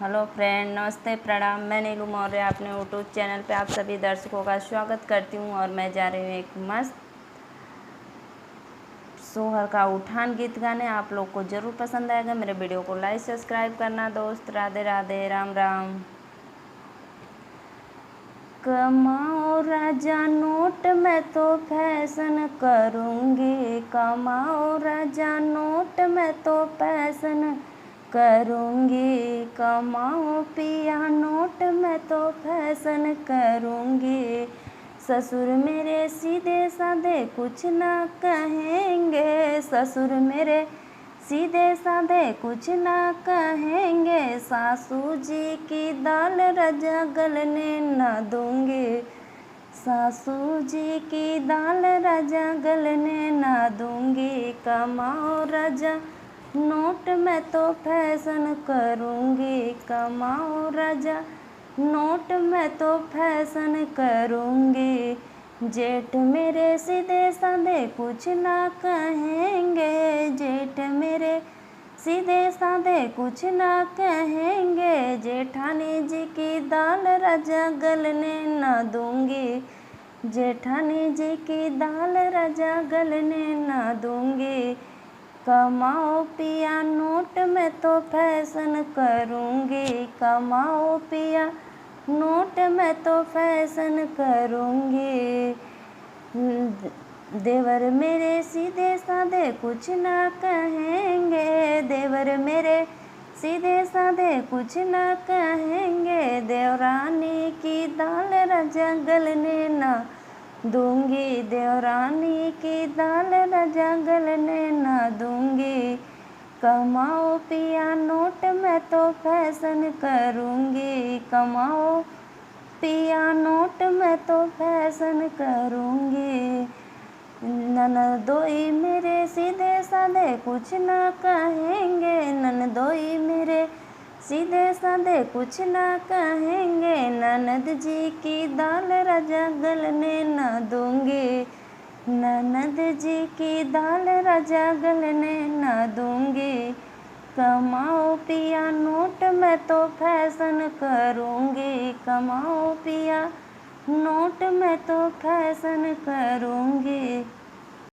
Hello friend, नमस्ते, प्रणाम। मैं नीलू मौर्य अपने यूट्यूब चैनल पे आप सभी दर्शकों का स्वागत करती हूँ। और मैं जा रही हूँ एक मस्त सोहर का उठान गीत गाने। आप लोग को ज़रूर पसंद आएगा। मेरे वीडियो को लाइक सब्सक्राइब करना दोस्त। राधे राधे, राम राम। कमाओ राजा नोट, मैं तो फैशन करूँगी। कमाओ राजा नोट, मैं तो फैशन करूँगी। कमाओ पिया नोट, मैं तो फैशन करूँगी। ससुर मेरे सीधे साधे कुछ ना कहेंगे। ससुर मेरे सीधे साधे कुछ ना कहेंगे। सासू जी की दाल राजा गलने न दूंगी। सासू जी की दाल राजा गलने न दूंगी। कमाओ राजा नोट, मैं तो फैशन करूंगी। कमाओ राजा नोट, मैं तो फैशन करूंगी। जेठ मेरे सीधे साधे कुछ ना कहेंगे। जेठ मेरे सीधे साधे कुछ ना कहेंगे। जेठानी जी की दाल राजा गलने न दूंगी। जेठानी जी की दाल राजा गलने न दूंगी। कमाओ पिया नोट, मैं तो फैशन करूंगी। कमाओ पिया नोट, मैं तो फैशन करूंगी। देवर मेरे सीधे साधे कुछ ना कहेंगे। देवर मेरे सीधे साधे कुछ ना कहेंगे। देवरानी की दाल राजा गलने ना दूंगी। देवरानी की दाल राजा गलने ना दूंगी। कमाओ पिया नोट, मैं तो फैशन करूंगी। कमाओ पिया नोट, मैं तो फैशन करूंगी। ननदोई मेरे सीधे साधे कुछ ना कहेंगे। ननदोई मेरे सीधे साधे कुछ ना कहेंगे। ननद जी की दाल राजा गलने न दूंगी। ननद जी की दाल राजा गलने न दूंगी। कमाओ पिया नोट, मैं तो फैशन करूंगी। कमाओ पिया नोट, मैं तो फैशन करूंगी।